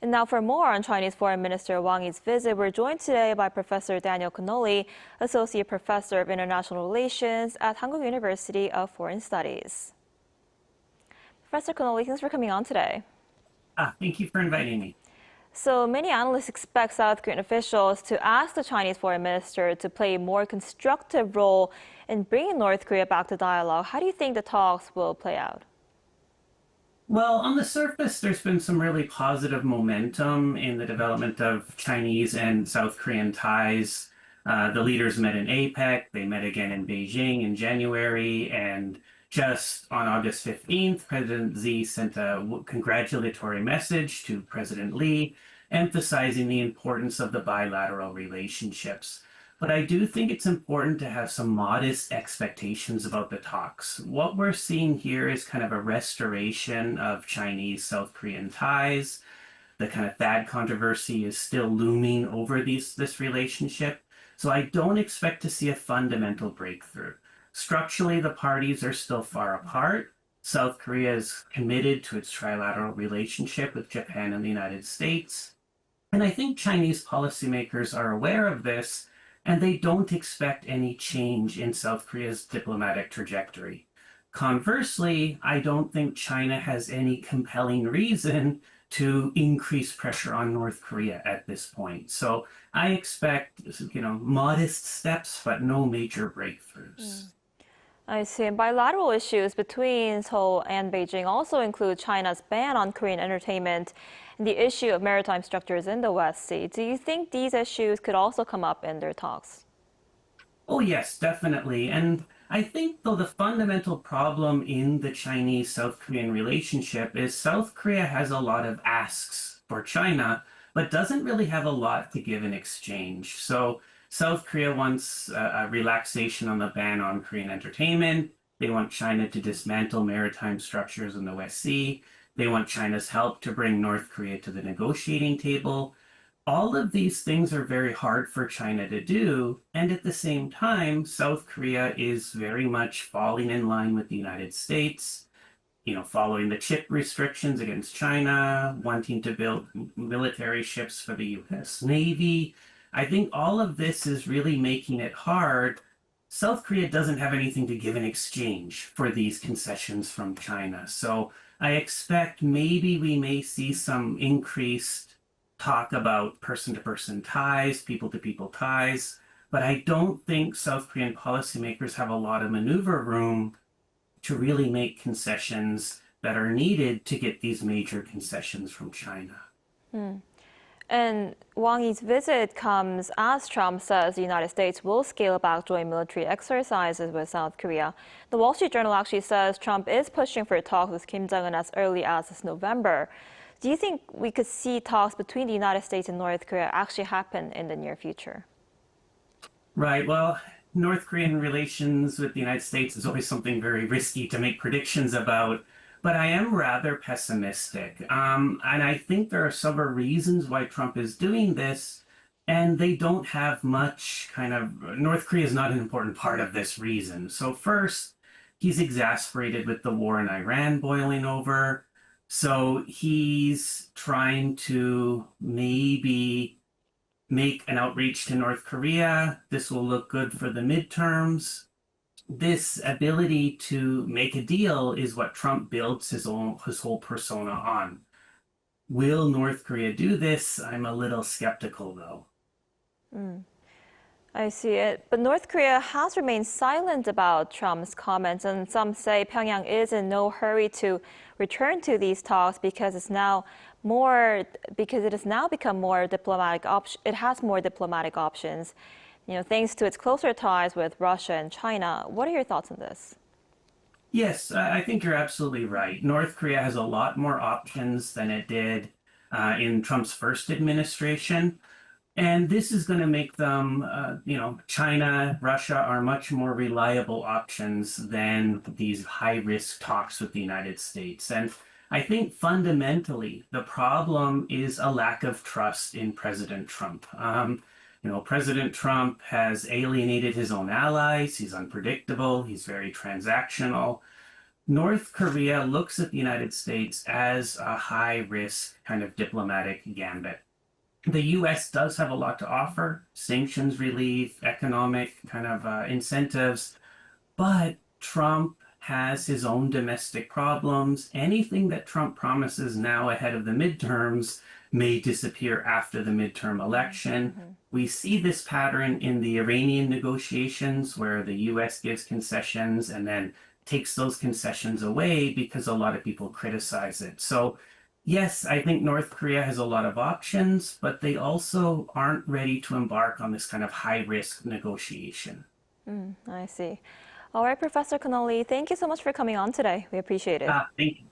And now for more on Chinese Foreign Minister Wang's visit, we're joined today by Professor Daniel Connolly, Associate Professor of International Relations at Hankuk University of Foreign Studies. Professor Connolly, thanks for coming on today. Thank you for inviting me. So many analysts expect South Korean officials to ask the Chinese foreign minister to play a more constructive role in bringing North Korea back to dialogue. How do you think the talks will play out? Well, on the surface, there's been some really positive momentum in the development of Chinese and South Korean ties. The leaders met in APEC, they met again in Beijing in January, and just on August 15th, President Xi sent a congratulatory message to President Lee, emphasizing the importance of the bilateral relationships. But I do think it's important to have some modest expectations about the talks. What we're seeing here is kind of a restoration of Chinese-South Korean ties. The kind of THAAD controversy is still looming over this relationship. So I don't expect to see a fundamental breakthrough. Structurally, the parties are still far apart. South Korea is committed to its trilateral relationship with Japan and the United States. And I think Chinese policymakers are aware of this, and they don't expect any change in South Korea's diplomatic trajectory. Conversely, I don't think China has any compelling reason to increase pressure on North Korea at this point. So I expect, modest steps, but no major breakthroughs. I see. And bilateral issues between Seoul and Beijing also include China's ban on Korean entertainment and the issue of maritime structures in the West Sea. Do you think these issues could also come up in their talks? Oh, yes, definitely. And I think, though, the fundamental problem in the Chinese-South Korean relationship is South Korea has a lot of asks for China, but doesn't really have a lot to give in exchange. So South Korea wants a relaxation on the ban on Korean entertainment. They want China to dismantle maritime structures in the West Sea. They want China's help to bring North Korea to the negotiating table. All of these things are very hard for China to do. And at the same time, South Korea is very much falling in line with the United States, following the chip restrictions against China, wanting to build military ships for the US Navy. I think all of this is really making it hard. South Korea doesn't have anything to give in exchange for these concessions from China. So I expect maybe we may see some increased talk about person-to-person ties, people-to-people ties, but I don't think South Korean policymakers have a lot of maneuver room to really make concessions that are needed to get these major concessions from China. And Wang's visit comes as Trump says the United States will scale back joint military exercises with South Korea. The Wall Street Journal actually says Trump is pushing for talks with Kim Jong-un as early as this November. Do you think we could see talks between the United States and North Korea actually happen in the near future? Right. Well, North Korean relations with the United States is always something very risky to make predictions about, but I am rather pessimistic. And I think there are several reasons why Trump is doing this, and they don't have much North Korea is not an important part of this reason. So first, he's exasperated with the war in Iran boiling over. So he's trying to maybe make an outreach to North Korea. This will look good for the midterms. This ability to make a deal is what Trump builds his whole persona on. Will North Korea do this? I'm a little skeptical, though. I see it. But North Korea has remained silent about Trump's comments, and some say Pyongyang is in no hurry to return to these talks because it has now become more diplomatic it has more diplomatic options, thanks to its closer ties with Russia and China. What are your thoughts on this? Yes, I think you're absolutely right. North Korea has a lot more options than it did in Trump's first administration. And this is going to make them, China, Russia are much more reliable options than these high-risk talks with the United States. And I think fundamentally, the problem is a lack of trust in President Trump. President Trump has alienated his own allies. He's unpredictable. He's very transactional. North Korea looks at the United States as a high risk kind of diplomatic gambit. The US does have a lot to offer, sanctions relief, economic kind of incentives, but Trump has his own domestic problems. Anything that Trump promises now ahead of the midterms may disappear after the midterm election. Mm-hmm. We see this pattern in the Iranian negotiations where the US gives concessions and then takes those concessions away because a lot of people criticize it. So, yes, I think North Korea has a lot of options, but they also aren't ready to embark on this kind of high risk negotiation. I see. All right, Professor Connolly, thank you so much for coming on today. We appreciate it. Thank you.